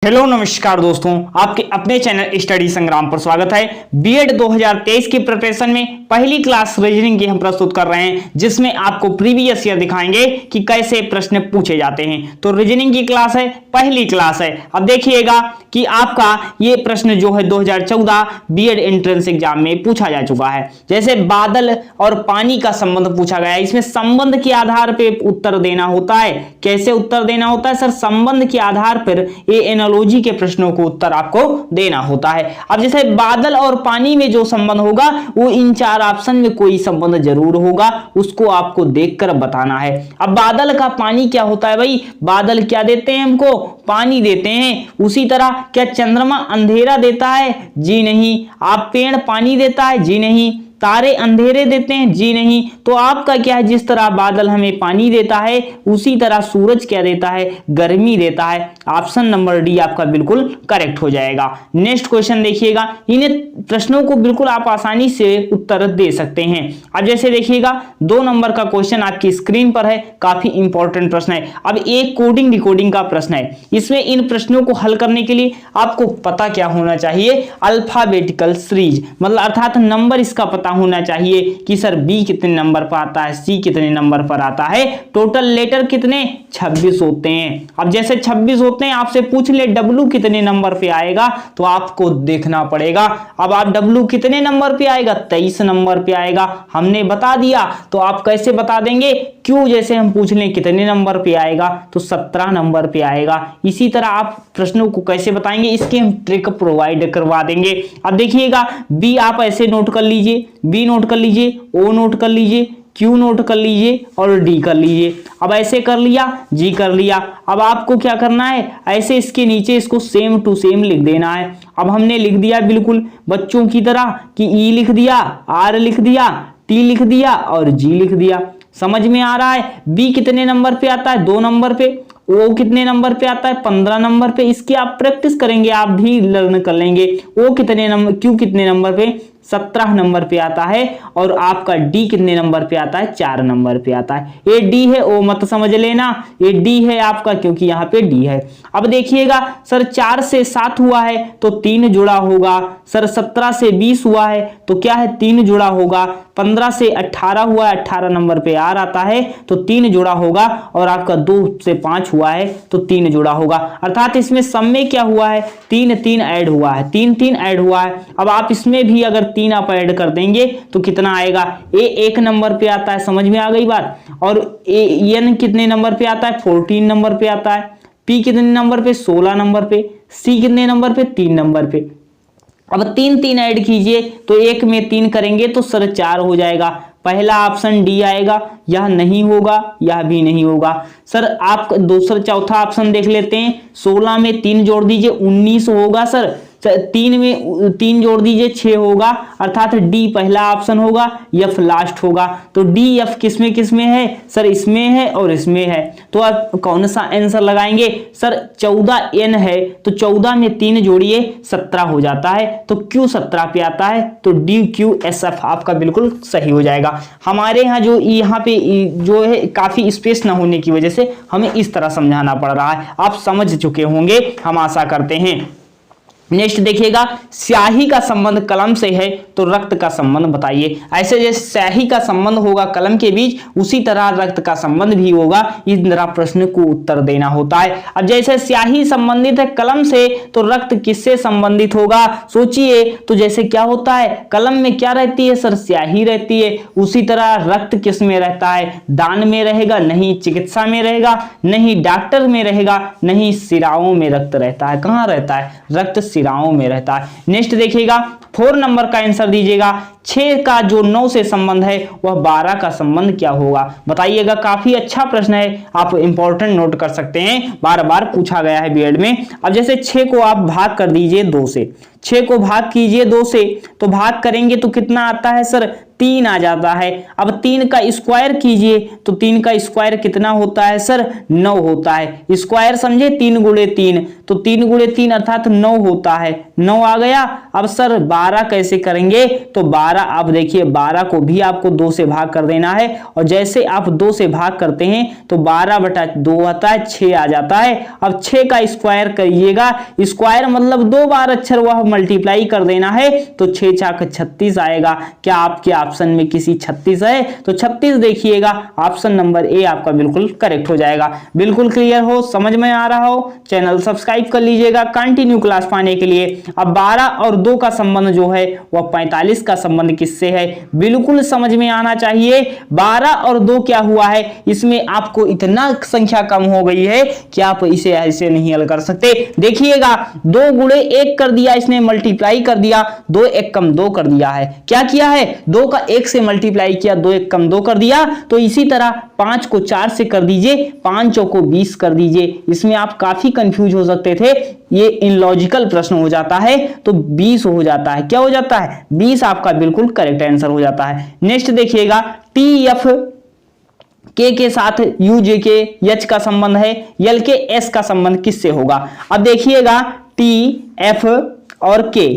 Hello नमस्कार दोस्तों, आपके अपने चैनल स्टडी संग्राम पर स्वागत है। बीएड 2023 की प्रिपरेशन में पहली क्लास रीजनिंग की हम प्रस्तुत कर रहे हैं, जिसमें आपको प्रीवियस ईयर दिखाएंगे कि कैसे प्रश्न पूछे जाते हैं। तो रीजनिंग की क्लास है, पहली क्लास है। अब देखिएगा कि आपका ये प्रश्न जो है 2014 बीएड एंट्रेंस एग्जाम में पूछा जा चुका है। जैसे बादल और पानी का संबंध पूछा गया है, इसमें संबंध के आधार पर उत्तर देना होता है। कैसे उत्तर देना होता है सर? संबंध के आधार पर ये एनालॉजी के प्रश्नों को उत्तर आपको देना होता है। अब जैसे बादल और पानी में जो संबंध होगा वो इन चार ऑप्शन में कोई संबंध जरूर होगा, उसको आपको देखकर बताना है। अब बादल का पानी क्या होता है भाई? बादल क्या देते हैं हमको? पानी देते हैं। उसी तरह क्या चंद्रमा अंधेरा देता है? जी नहीं। आप पेड़ पानी देता है? जी नहीं। तारे अंधेरे देते हैं? जी नहीं। तो आपका क्या है, जिस तरह बादल हमें पानी देता है उसी तरह सूरज क्या देता है? गर्मी देता है। ऑप्शन नंबर डी आपका बिल्कुल करेक्ट हो जाएगा। नेक्स्ट क्वेश्चन देखिएगा, इन प्रश्नों को बिल्कुल आप आसानी से उत्तर दे सकते हैं। अब जैसे देखिएगा 2 नंबर का क्वेश्चन आपकी स्क्रीन पर है, काफी इंपॉर्टेंट प्रश्न है। अब एक कोडिंग डिकोडिंग का प्रश्न है। इसमें इन प्रश्नों को हल करने के लिए आपको पता क्या होना चाहिए? अल्फाबेटिकल सीरीज, मतलब अर्थात नंबर इसका पता होना चाहिए कि सर बी कितने नंबर पर आता है, सी कितने नंबर पर आता है। टोटल लेटर कितने? 26 होते हैं। अब जैसे 26 होते हैं, आपसे पूछ ले डब्लू कितने नंबर पे आएगा, तो आपको देखना पड़ेगा। अब आप डब्लू कितने नंबर पे आएगा? 23 नंबर पे आएगा। हमने बता दिया, तो आप कैसे बता देंगे? क्यों जैसे हम पूछ लें कितने नंबर पे आएगा, तो 17 नंबर पे आएगा। इसी तरह आप प्रश्नों को कैसे बताएंगे, इसकी हम ट्रिक प्रोवाइड करवा देंगे। अब देखिएगा बी आप ऐसे नोट कर लीजिए, बी नोट कर लीजिए, ओ नोट कर लीजिए, क्यू नोट कर लीजिए और डी कर लीजिए। अब ऐसे कर लिया, जी कर लिया। अब आपको क्या करना है, ऐसे इसके नीचे इसको सेम टू सेम लिख देना है। अब हमने लिख दिया बिल्कुल बच्चों की तरह कि ई लिख दिया, आर लिख दिया, टी लिख दिया और जी लिख दिया। समझ में आ रहा है? बी कितने नंबर पे आता है? 2 नंबर पे। ओ कितने नंबर पे आता है? 15 नंबर पे। इसकी आप प्रैक्टिस करेंगे, आप भी लर्न कर लेंगे। ओ कितने नंबर, क्यू कितने नंबर पे? 17 नंबर पे आता है। और आपका डी कितने नंबर पे आता है? 4 नंबर पे आता है। ये डी है, ओ मत समझ लेना, ये डी है आपका, क्योंकि यहाँ पे डी है। अब देखिएगा सर 4 से 7 हुआ है तो 3 जुड़ा होगा। सर 17 से 20 हुआ है तो क्या है? 3 जुड़ा होगा। 15 से 18 हुआ है, 18 नंबर पे आर आता है तो 3 जुड़ा होगा। और आपका 2 से 5 हुआ है तो 3 जुड़ा होगा। अर्थात इसमें सम में क्या हुआ है? 3 ऐड हुआ है, 3 ऐड हुआ है। अब आप इसमें भी अगर 3 आप ऐड कर देंगे तो कितना आएगा? ए 1 नंबर पे आता है। समझ में आ गई बात? और एन कितने नंबर पे आता है? 14 नंबर पे आता है। पी कितने नंबर पे? 16 नंबर पे। सी कितने नंबर पे? 3 नंबर पे। अब 3 ऐड कीजिए तो 1 में 3 करेंगे तो सर 4 हो जाएगा। पहला ऑप्शन डी आएगा, यह नहीं होगा, यह भी नहीं होगा। सर आप दूसरा चौथा ऑप्शन देख लेते हैं। 16 में 3 जोड़ दीजिए, 19 होगा सर। 3 में 3 जोड़ दीजिए, 6 होगा। अर्थात डी पहला ऑप्शन होगा, एफ लास्ट होगा। तो डी एफ किसमें है सर? इसमें है और इसमें है। तो आप कौन सा आंसर लगाएंगे सर? 14 एन है तो 14 में 3 जोड़िए, 17 हो जाता है। तो क्यू 17 पे आता है, तो डी क्यू एस एफ आपका बिल्कुल सही हो जाएगा। हमारे यहाँ यहाँ पे जो है काफी स्पेस ना होने की वजह से हमें इस तरह समझाना पड़ रहा है। आप समझ चुके होंगे, हम आशा करते हैं। नेक्स्ट देखिएगा, स्याही का संबंध कलम से है तो रक्त का संबंध बताइए। ऐसे जैसे स्याही का संबंध होगा कलम के बीच, उसी तरह रक्त का संबंध भी होगा। इस तरह प्रश्न को उत्तर देना होता है। अब जैसे स्याही संबंधित है कलम से तो रक्त किससे संबंधित होगा? सोचिए तो जैसे क्या होता है, कलम में क्या रहती है सर? स्याही रहती है। उसी तरह रक्त किस में रहता है? दान में रहेगा? नहीं। चिकित्सा में रहेगा? नहीं। डॉक्टर में रहेगा? नहीं। सिराओं में रक्त रहता है। कहाँ रहता है? रक्त सिराओं में रहता है। नेक्स्ट देखिएगा 4 नंबर का आंसर दीजिएगा। 6 का जो 9 से संबंध है वह 12 का संबंध क्या होगा? बताइएगा। काफी अच्छा प्रश्न है, आप इंपॉर्टेंट नोट कर सकते हैं, बार बार पूछा गया है बीएड में। अब जैसे 6 को आप भाग कर दीजिए 2 से, 6 को भाग कीजिए 2 से, तो भाग करेंगे तो कितना आता है सर? 3 आ जाता है। अब 3 का स्क्वायर कीजिए तो 3 का स्क्वायर कितना होता है सर 9 होता है। स्क्वायर समझे 3 गुणे 3, तो 3 गुणे 3 अर्थात 9 होता है। 9 आ गया। अब सर 12 कैसे करेंगे, तो 12 आप देखिए 12 को भी आपको 2 से भाग कर देना है, और जैसे आप 2 से भाग करते हैं तो 12/2 आता है, 6 आ जाता है। अब 6 का स्क्वायर करिएगा, स्क्वायर मतलब 2 बार अक्षर वह मल्टीप्लाई कर देना है, तो 6 छाक 36 आएगा। क्या आपके ऑप्शन में किसी 36 है, तो 36 देखिएगा, ऑप्शन नंबर ए आपका बिल्कुल करेक्ट हो जाएगा। बिल्कुल क्लियर हो, समझ में आ रहा हो, चैनल सब्सक्राइब कर लीजिएगा कंटिन्यू क्लास पाने के लिए। अब 12 और 2 का संबंध जो है वह 45 का संबंध किससे है, बिल्कुल समझ में आना चाहिए। 12 और 2 क्या हुआ है, इसमें आपको इतना संख्या कम हो गई है कि आप इसे ऐसे नहीं हल कर सकते। देखिएगा 2 गुणे 1 कर दिया, इसने मल्टीप्लाई कर दिया, 2 1 कम 2 कर दिया है। क्या किया है, 2 का 1 से मल्टीप्लाई किया, 2 1 कम 2 कर दिया। तो इसी तरह 5 को 4 से कर दीजिए, 5 चौको 20 कर दीजिए। इसमें आप काफी कंफ्यूज हो सकते थे, ये इनलॉजिकल प्रश्न हो जाता है, तो 20 हो जाता है। क्या हो जाता है, 20 आपका बिल्कुल करेक्ट आंसर हो जाता है। नेक्स्ट देखिएगा टी एफ के साथ यू जे के एच का संबंध है, यल के एस का संबंध किससे होगा। अब देखिएगा टी एफ और के,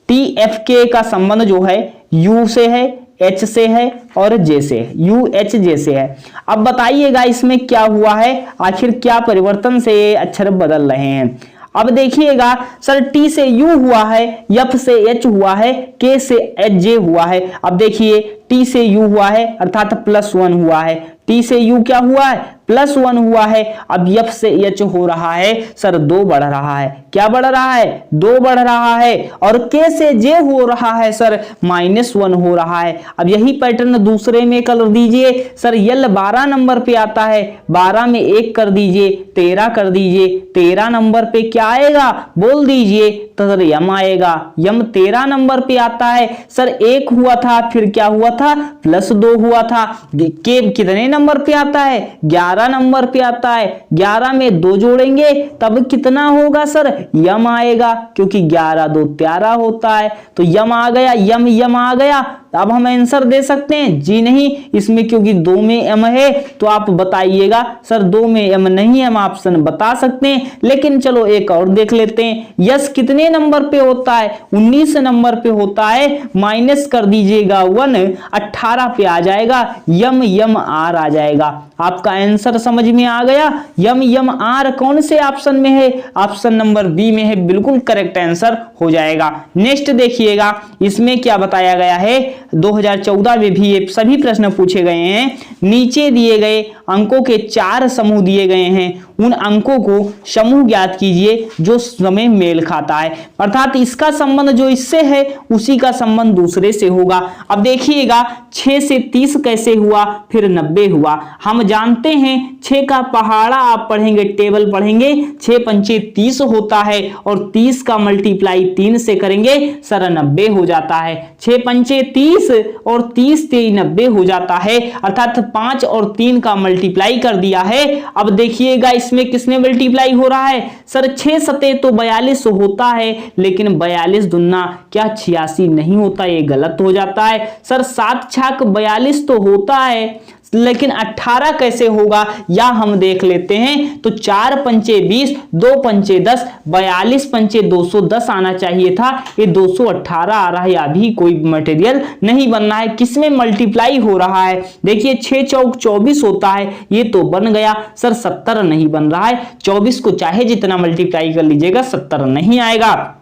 टी एफ के का संबंध जो है यू से है, एच से है और जे से, यू एच जे से है। अब बताइएगा इसमें क्या हुआ है, आखिर क्या परिवर्तन से ये अक्षर बदल रहे हैं। अब देखिएगा सर टी से यू हुआ है, एफ से एच हुआ है, के से एच जे हुआ है। अब देखिए टी से यू हुआ है अर्थात +1 हुआ है, टी से यू क्या हुआ है +1 हुआ है। अब एफ से एच हो रहा है सर 2 बढ़ रहा है, क्या बढ़ रहा है 2 बढ़ रहा है, और के से जे हो रहा है सर -1 हो रहा है। अब यही पैटर्न दूसरे में कर दीजिए सर, यल 12 नंबर पे आता है, 12 में 1 कर दीजिए, 13 कर दीजिए, 13 नंबर पे क्या आएगा बोल दीजिए, तो सर यम आएगा, यम 13 नंबर पे आता है सर। 1 हुआ था, फिर क्या हुआ था +2 हुआ था। के कितने नंबर पे आता है 11 नंबर पे आता है, 11 में 2 जोड़ेंगे तब कितना होगा सर यम आएगा, क्योंकि 11 2 13 होता है, तो यम आ गया, यम आ गया। अब हम आंसर दे सकते हैं जी नहीं, इसमें क्योंकि 2 में एम है, तो आप बताइएगा सर 2 में एम नहीं, हम ऑप्शन बता सकते हैं, लेकिन चलो एक और देख लेते हैं। यस कितने नंबर पे होता है 19 नंबर पे होता है, माइनस कर दीजिएगा 1, 18 पे आ जाएगा, यम आर आ जाएगा। आपका आंसर समझ में आ गया, यम आर कौन से ऑप्शन में है, ऑप्शन नंबर बी में है, बिल्कुल करेक्ट आंसर हो जाएगा। नेक्स्ट देखिएगा इसमें क्या बताया गया है, 2014 में भी ये सभी प्रश्न पूछे गए हैं। नीचे दिए गए अंकों के 4 समूह दिए गए हैं, उन अंकों को समूह ज्ञात कीजिए जो समय मेल खाता है, अर्थात इसका संबंध जो इससे है उसी का संबंध दूसरे से होगा। अब देखिएगा 6 से 30 कैसे हुआ, फिर 90 हुआ। हम जानते हैं 6 का पहाड़ा आप पढ़ेंगे, टेबल पढ़ेंगे, 6 पंचे 30 होता है, और 30 का मल्टीप्लाई 3 से करेंगे सर 90 हो जाता है। 6 पंचे 30 और 30 से 90 हो जाता है, अर्थात 5 और 3 का मल्टीप्लाई कर दिया है। अब देखिएगा इसमें किसने मल्टीप्लाई हो रहा है सर, 6 सते तो 42 होता है, लेकिन 42 दुना क्या 86 नहीं होता, ये गलत हो जाता है सर। 7 छाक 42 तो होता है, लेकिन 18 कैसे होगा या हम देख लेते हैं। तो 4 पंचे 20, 2 पंचे 10, 42 पंचे 210 आना चाहिए था, ये 218 आ रहा है। अभी कोई मटेरियल नहीं बनना है, किसमें मल्टीप्लाई हो रहा है, देखिए 6 चौक 24 होता है, ये तो बन गया सर, 70 नहीं बन रहा है। 24 को चाहे जितना मल्टीप्लाई कर लीजिएगा 70 नहीं आएगा,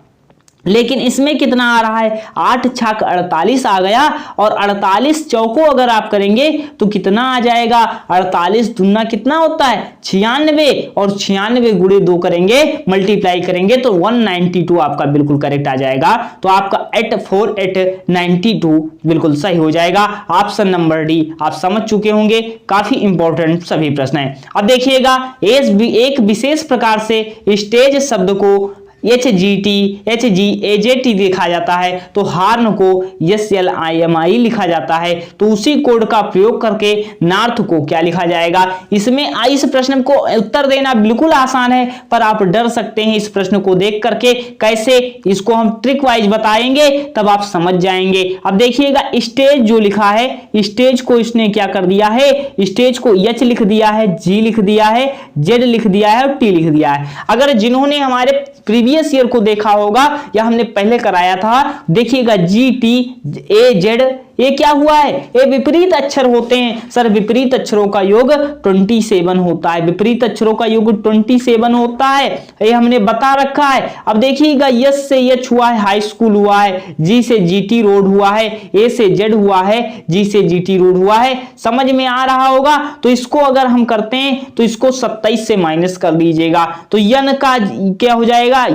लेकिन इसमें कितना आ रहा है 8 छाक 48 आ गया, और 48 चौको अगर आप करेंगे तो कितना आ जाएगा, 48 दुना कितना होता है 96, और 96 गुणे 2 करेंगे मल्टीप्लाई करेंगे तो 192 आपका बिल्कुल करेक्ट आ जाएगा। तो आपका 84892 बिल्कुल सही हो जाएगा। ऑप्शन नंबर डी आप समझ चुके होंगे, काफी इंपॉर्टेंट सभी प्रश्न है। अब देखिएगा एक विशेष प्रकार से स्टेज शब्द को HGT HGAJT लिखा जाता है, तो हार्न को SLIMI लिखा जाता है। तो उसी कोड का प्रयोग करके नॉर्थ को क्या लिखा जाएगा। इसमें इस प्रश्न को उत्तर देना बिल्कुल आसान है, पर आप डर सकते हैं इस प्रश्न को देख करके। कैसे, इसको हम ट्रिक वाइज बताएंगे तब आप समझ जाएंगे। अब देखिएगा स्टेज जो लिखा है, स्टेज को इसने क्या कर दिया है, स्टेज को H लिख दिया है, G लिख दिया है, Z लिख दिया है और T लिख दिया है। अगर जिन्होंने हमारे प्रीवियस ईयर को देखा होगा या हमने पहले कराया था, देखिएगा GTAZ ये क्या हुआ है, ये विपरीत अक्षर होते हैं। सर विपरीत अक्षरों का योग 27 होता है, विपरीत अक्षरों का योग 27 होता है, ये हमने बता रखा है। अब देखिएगा S से H हुआ है, हाई स्कूल हुआ है, G से GT रोड हुआ है, A से Z हुआ है, G से GT रोड हुआ है। समझ में आ रहा होगा। तो इसको अगर हम करते हैं तो इसको 27 से माइनस कर दीजिएगा, तो यन का क्या हो जाएगा,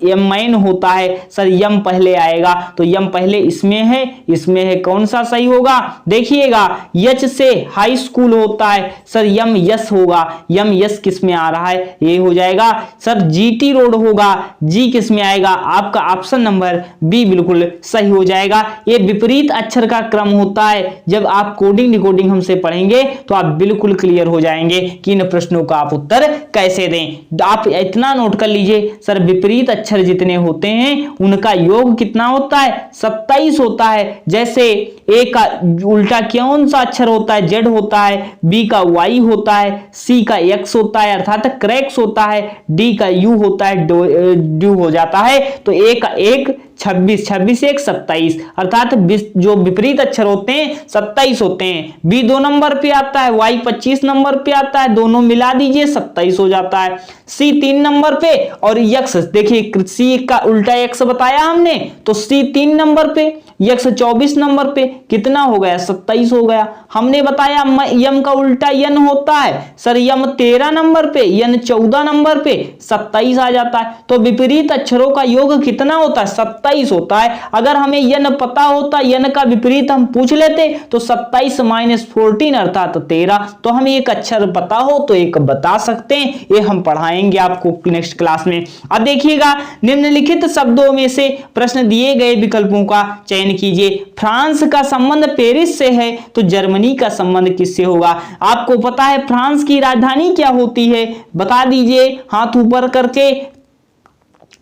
यम होता है। सर यम पहले आएगा, तो यम पहले इसमें है, कौन सा सही होगा। देखिएगा H से हाई स्कूल होता है, सर यम यस होगा, यम यस किस में आ रहा है, ये हो जाएगा। सर GT रोड होगा, G किस में आएगा, आपका ऑप्शन नंबर बी बिल्कुल सही हो जाएगा। ये विपरीत अक्षर का क्रम होता है। जब आप कोडिंग डिकोडिंग हमसे पढ़ेंगे तो आप बिल्कुल क्लियर हो जाएंगे कि इन प्रश्नों का आप उत्तर कैसे दें। आप इतना नोट कर लीजिए, सर विपरीत अक्षर जितने होते हैं उनका योग कितना होता है, 27 होता है। जैसे ए का उल्टा कौन सा अक्षर होता है, Z होता है, B का Y होता है, C का X होता है अर्थात क्रैक्स होता है, D का U होता है, ड्यू हो जाता है। तो A का 1 26, 26 1 27 अर्थात जो विपरीत अक्षर होते हैं 27 होते हैं। B 2 नंबर पे आता है, Y 25 नंबर पे आता है, दोनों मिला दीजिए 27 हो जाता है। C 3 नंबर पे और X देखिए C का उल्टा X बताया हमने, तो C 3 नंबर पे, X 24 नंबर पे, कितना हो गया 27 हो गया। हमने बताया यम का उल्टा यन होता है, सर यम 13 नंबर पे, यन 14 नंबर पे, 27 आ जाता है। तो विपरीत अक्षरों का योग कितना होता है, 27 होता है। अगर हमें यन पता होता, यन का विपरीत हम पूछ लेते, तो 27 माइनस 14 अर्थात 13। तो हमें एक अक्षर पता हो तो एक बता सकते हैं, ये हम पढ़ाएंगे आपको नेक्स्ट क्लास में। अब देखिएगा निम्नलिखित शब्दों में से प्रश्न दिए गए विकल्पों का चयन कीजिए। फ्रांस का संबंध पेरिस से है, तो जर्मनी का संबंध किससे होगा। आपको पता है फ्रांस की राजधानी क्या होती है, बता दीजिए हाथ ऊपर करके।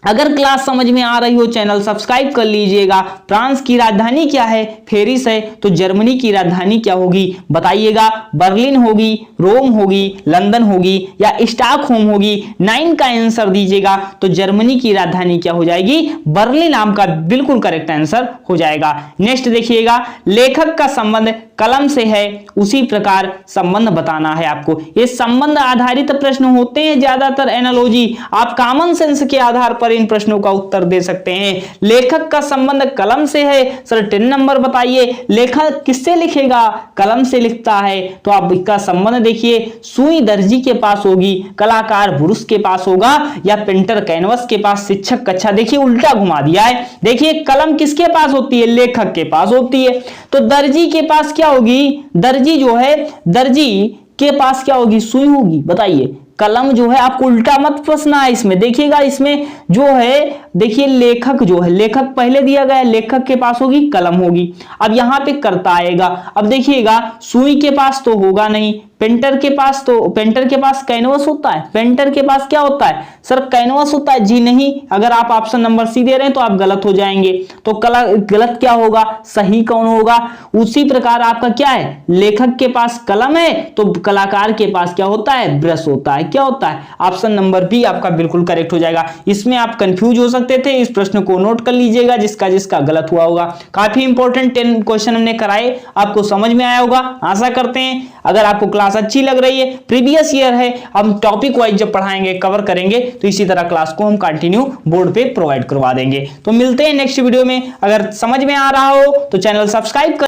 अगर क्लास समझ में आ रही हो चैनल सब्सक्राइब कर लीजिएगा। फ्रांस की राजधानी क्या है, पेरिस है, तो जर्मनी की राजधानी क्या होगी बताइएगा। बर्लिन होगी, रोम होगी, लंदन होगी या स्टॉकहोम होगी। 9 का आंसर दीजिएगा। तो जर्मनी की राजधानी क्या हो जाएगी, बर्लिन नाम का बिल्कुल करेक्ट आंसर हो जाएगा। नेक्स्ट देखिएगा, लेखक का संबंध कलम से है, उसी प्रकार संबंध बताना है आपको। ये संबंध आधारित प्रश्न होते हैं, ज्यादातर एनालॉजी। आप कॉमन सेंस के आधार पर इन प्रश्नों का उत्तर दे सकते हैं। लेखक का संबंध कलम से है, सर 10 नंबर बताइए। लेखक किससे लिखेगा, कलम से लिखता है, तो आप इसका संबंध देखिए। सुई दर्जी के पास होगी, कलाकार ब्रुश के पास होगा या पेंटर कैनवस के पास, शिक्षक कक्षा। देखिए उल्टा घुमा दिया है। देखिए कलम किसके पास होती है, लेखक के पास होती है। तो दर्जी के पास क्या होगी, दर्जी जो है, दर्जी के पास क्या होगी, सुई होगी। बताइए कलम जो है, आपको उल्टा मत फंसना है इसमें। देखिएगा इसमें जो है, देखिए लेखक जो है, लेखक पहले दिया गया है, लेखक के पास होगी कलम होगी। अब यहां पे कर्ता आएगा। अब देखिएगा सुई के पास तो होगा नहीं, पेंटर के पास कैनवस होता है। पेंटर के पास क्या होता है, सर कैनवस होता है। जी नहीं, अगर आप ऑप्शन नंबर सी दे रहे हैं तो आप गलत हो जाएंगे। तो गलत क्या होगा, सही कौन होगा। उसी प्रकार आपका क्या है, लेखक के पास कलम है, तो कलाकार के पास क्या होता है, ब्रश होता है। क्या होता है, ऑप्शन नंबर बी आपका बिल्कुल करेक्ट हो जाएगा। इसमें आप कंफ्यूज हो सकते थे, इस प्रश्न को नोट कर लीजिएगा जिसका जिसका गलत हुआ होगा। काफी इंपॉर्टेंट 10 क्वेश्चन हमने कराए, आपको समझ में आया होगा आशा करते हैं। अगर आपको क्लास अच्छी लग रही है, प्रीवियस ईयर है, हम टॉपिक वाइज जब पढ़ाएंगे कवर करेंगे, तो इसी तरह क्लास को हम कंटिन्यू बोर्ड पे प्रोवाइड करवा देंगे। तो मिलते हैं नेक्स्ट वीडियो में। अगर समझ में आ रहा हो तो चैनल सब्सक्राइब